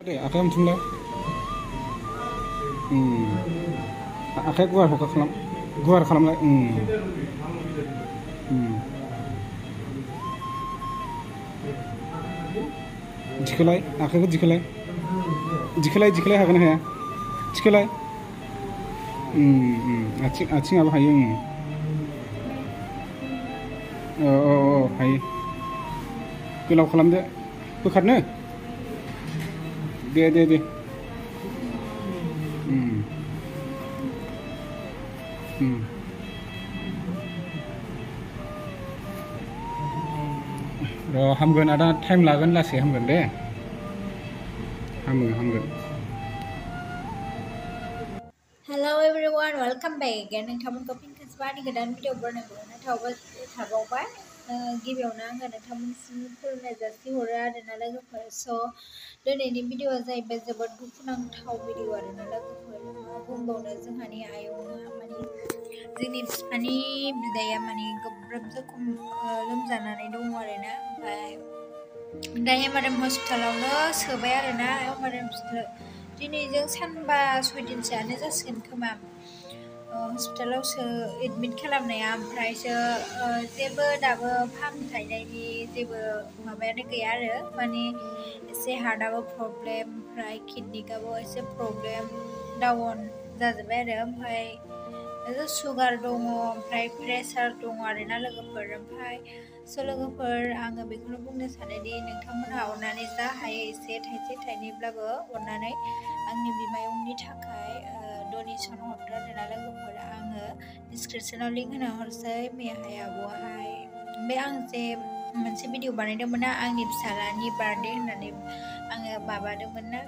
दे आखाइ हमथुमलाय आखाइ गुवार हगा खालाम गुवार खालामलाय दिखोलाय आखाइखौ दिखोलाय दिखोलाय हागोन ना हाया दिखोलाय आथिङाबो हायो हायो गोलाव खालामदो बोखारनो दे र' हामगोन आदा टाइम लागोन लासै हामगोन दे हामगोन Hello everyone, welcome back again. नोंथांमोनखौ फिन खेबसेबाव गोदान भिडिअ बनायबावनो थाबावबाय गिबियावनो आङो नोंथांमोननिसिम खुलुमनाय जासिहरो आरोना लोगोफोर दिनैनि भिडिअआ जाहैबाय जोबोद दुखुनांथाव भिडिअ आरोना लोगोफोर मा बुंबावनो जोंहानि आयंआ माने जोंनि बिफानि बिदाया माने गोब्राब जखम लोमजानानै दङ आरोना ओमफ्राय दा एमआरएम हस्पिटालावनो सोबाय आरोना एमआरएम हस्पिटाल दिनैजों सानबा 6 दिनसोआनो जासिगोन खोमा हस्पिटालावसो एडमिट खालामनाया ओमफ्रायसो जेबो दाबो फाहामथायनायनि जेबो माबायानो गैया आरो माने एसे हार्टआबो प्रब्लेम ओमफ्राय किडनिकाबो एसे प्रब्लेम डाउन जाजोब्बाय आरो ओमफ्राय सुगार दङ ओमफ्राय प्रेसार दङ आरोना लोगोफोर ओमफ्राय लोगोफोर आङो बेखौनो बुंनो सानोदि नोंथांमोनहा अननानै जा हायो एसे थाइसे थाइनैब्लाबो अननानै आंनि बिमायंनि थाखाय डनेसन हरदो आरोना लोगोफोर आङो डिसक्रिपसनाव लिंक होना हरसै मेहाय आब'हाय बे आं जे मोनसे भिडिअ बानायदोंमोन ना आंनि फिसालानि बार्थडे होननानै आङो माबादोंमोन ना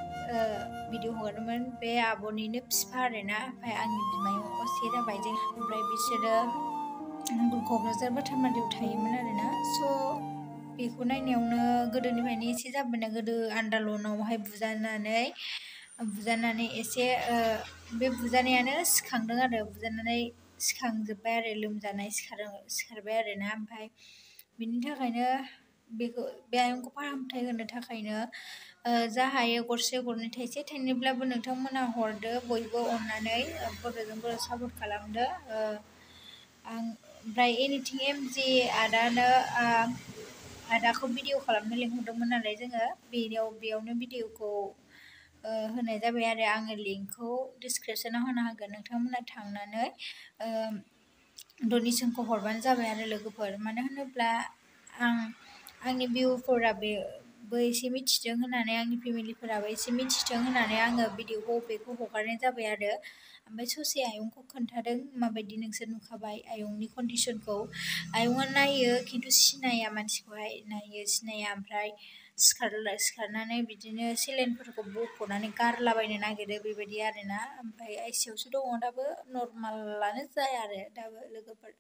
भिडिअ हगारदोंमोन बे आब'निनो बिफा आरोना ओमफ्राय आंनि बिमायं असे जाबाय जों ओमफ्राय बिसोरो क'क्राझार बाथारमारियाव थायोमोन आरोना बेखौ नायनायावनो गोदोनिफ्रायनो एसे जाबोनाय गोदो आन्दालनावहाय बुजानानै एसे बे बुजानायानो सिखांदों आरो बुजानानै सिखांजोब्बाय आरो लोमजानाय सिखारबाय आरोना ओमफ्राय बिनि थाखायनो बेखौ बे आयंखौ फाहामथाय होनो थाखायनो जा हायो गरसे गरनै थाइसे थाइनैब्लाबो नोंथांमोना हरदो बयबो अननानै बर'जों बर' सापर्ट खालामदो ओमफ्राय एनिथिं एमजि आदाखौ भिडिअ खालामनो लिंहरदोंमोन नालाय जोङो बेयावनो भिडिअखौ होनाय जाबाय आरो आङो लिंकखौ डिसक्रिपसनाव होना होगोन नोंथांमोना थांनानै डनेसनखौ हरबानो जाबाय आरो लोगोफोर मानो होनोब्ला आंनि भिउफोराबो एसे मिथिथों होननानै आंनि फेमिलिफोराबो एसे मिथिथों होननानै आङो भिडिअखौ बेखौ हगारनाय जाबाय आरो ओमफ्राय ससे आयंखौ खोन्थादों माबायदि नोंसोर नुखाबाय आयंनि कन्डिसनखौ आयंआ नायो खिन्थु सिनाया मानसिखौहाय सिनाया ओमफ्राय सिखारनानै बिदिनो सेलेनफोरखौ बख'नानै गारलाबायनो नागिरो बेबायदि आरोना ओमफ्राय आइसिइउआवसो दङ दाबो नर्मालानो जाया आरो दाबो लोगोफोर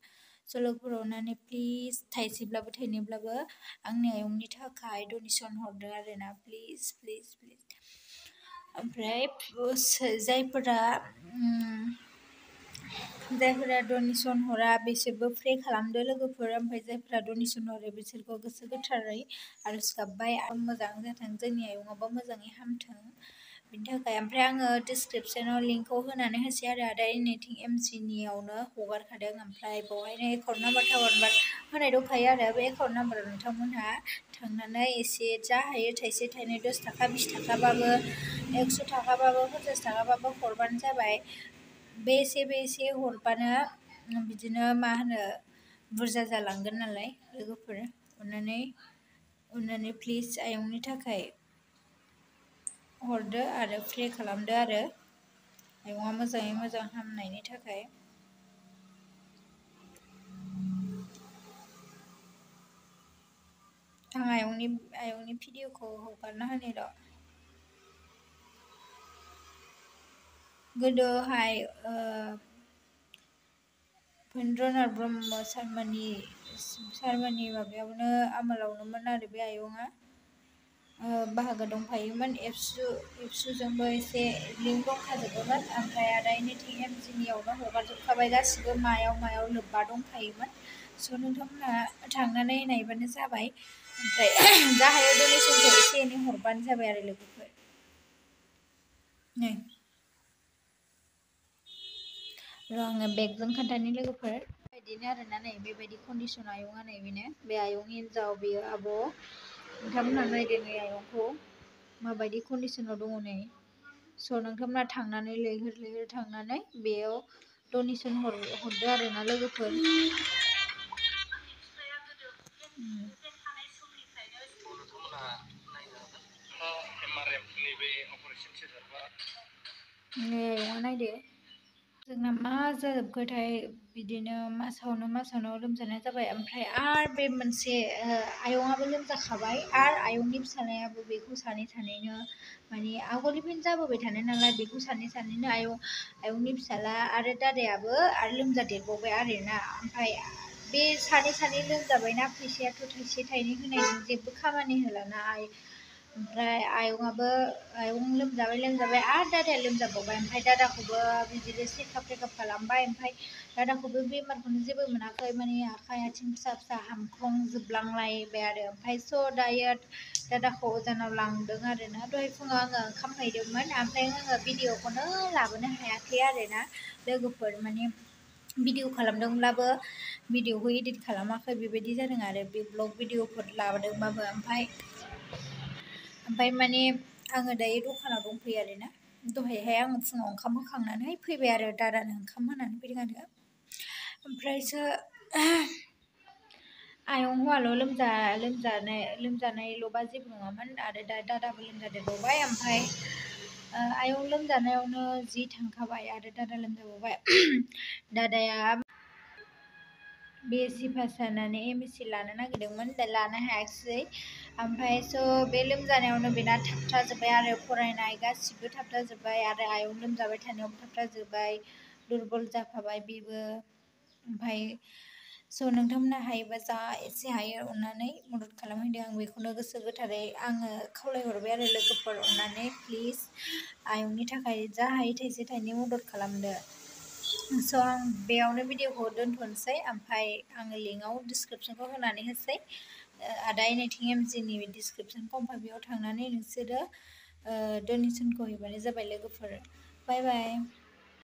अननानै प्लिज थाइसेब्लाबो थाइनैब्लाबो आंनि आयंनि थाखाय डनेसन हरदो आरोना प्लिज ओमफ्राय जायफोरा डनेसन हरा बिसोरबो प्रे खालामदो लोगोफोर ओमफ्राय जायफोरा डनेसन हरो बिसोरखौ गोसो गोथारै आरज गाबबाय आरो मोजां जाथों जोंनि आयंआबो मोजाङै हामथों बिनि थाखाय ओमफ्राय आङो डिसक्रिपसनाव लिंकखौ होनानै होसै आरो आदा एनिथिं एमजिनियावनो हगारखादों ओमफ्राय बेवहायनो एकाउन्ट नाम्बार होनाय दंखायो आरो बे एकाउन्ट नाम्बाराव नोंथांमोनहा थांनानै एसे जा हायो थाइसे थाइनै 10 थाखा 20 थाखाबाबो 100 थाखाबाबो 50 थाखाबाबो हरबानो जाबाय बे एसे हरबानो बिदिनो मा होनो बुरजा जालांगोन नालाय लोगोफोर अननानै प्लिज आयंनि थाखाय हरदो आरो प्रे खालामदो आरो आयंआ मोजाङै मोजां हामनायनि थाखाय आं आयंनि भिडिअखौ हगारना होनि र' गोदोहाय उपेन्द्रनाथ ब्रह्म सारमोननि माबायावनो आमोलावनोमोन आरो बे आयंआ बाहागो दंफायोमोन एबसुजोंबो एसे लिंक दंखाजोबोमोन ओमफ्राय आदा एनिथिं एमजिनियावनो हगारजोबखाबाय गासिबो मायाव लोब्बा दंखायोमोन नोंथांमोना थांनानै नायबानो जाबाय ओमफ्राय जा हायो डनेसनखौ एसे एनै हरबानो जाबाय आरो लोगोफोर नै र' आङो बेगजों खोन्थानि लोगोफोर बिदिनो आरोना नै बेबायदि कन्डिसन आयंआ नै बेनो बे आयंनि हिन्जाव बेयो आब' नोंथांमोनहा नायदो नै आयंखौ माबायदि कन्डिसनाव दङ नै स' नोंथांमोना थांनानै लैहोर थांनानै बेयाव डनेसन हरदो आरोना लोगोफोर नै आयंआ नायदो जोंना मा जाजोबखोथाय बिदिनो मासावनो लोमजानाय जाबाय ओमफ्राय आरो बे मोनसे आयंआबो लोमजाखाबाय आरो आयंनि फिसाज्लायाबो बेखौ सानैनो माने आगोलनिफ्रायनो जाबोबाय थानाय नालाय बेखौ सानैनो आयंनि फिसाज्ला आरो दादायाबो आरो लोमजादेरबावबाय आरोना ओमफ्राय बे सानै लोमजाबायना फैसायाथ' थाइसे थाइनै होनायजों जेबो खामानि होलाना ओमफ्राय आयं लोमजाबाय आरो दादाया लोमजाबावबाय ओमफ्राय दादाखौबो बिदिनो चेकआप खालामबाय ओमफ्राय दादाखौबो बेमारखौनो जेबो मोनाखै माने आखाइ आथिं फिसा हामख्रंजोबलांलायबाय आरो ओमफ्राय स' दायो दादाखौ अजानाव लांदों आरोना दहाय फुङाव आङो ओंखाम हैदोंमोन ओमफ्राय आङो भिडिअखौनो लाबोनो हायाखै आरोना लोगोफोर माने भिडिअ खालामदोंब्लाबो भिडिअखौ इडिट खालामाखै बेबायदि जादों आरो बे ब्लग भिडिअफोर लाबोदोंबाबो ओमफ्राय माने आङो दायो दखानाव दंफैयो आरोना दहायहाय आङो फुङाव ओंखाम होखांनानै फैबाय आरो दादानो ओंखाम होनानै फैदों आरो ओमफ्रायसो आयं हौवाल' लोमजानायल'बा जेबो नङामोन आरो दा दादाबो लोमजादेरबावबाय ओमफ्राय आयं लोमजानायावनो जि थांखाबाय आरो दादा लोमजाबावबाय दादाया BSc पास जानानै MSc लानो नागिरदोंमोन दा लानो हायाखिसै ओमफ्राय स' बे लोमजानायावनो बेना थाबथाजोब्बाय आरो फरायनाय गासिबो थाबथाजोब्बाय आरो आयं लोमजाबाय थानायावबो थाबथाजोब्बाय दुरबल जाफाबाय बेबो ओमफ्राय स' नोंथांमोना हायोबा जा एसे हायो अननानै मदद खालामहैदो आं बेखौनो गोसो गोथारै आङो खावलायहरबाय आरो लोगोफोर अननानै प्लिज आयंनि थाखाय जा हायो थाइसे थाइनै मदद खालामदो स' आं बेयावनो भिडिअखौ दोनथ'नोसै ओमफ्राय आङो लिंकआव डिसक्रिपसनखौ होनानै होसै आदा एनिथिं MGनि डिसक्रिपसनखौ ओमफ्राय बेयाव थांनानै नोंसोरो डनेसनखौ हैबानो जाबाय लोगोफोर बाय बाय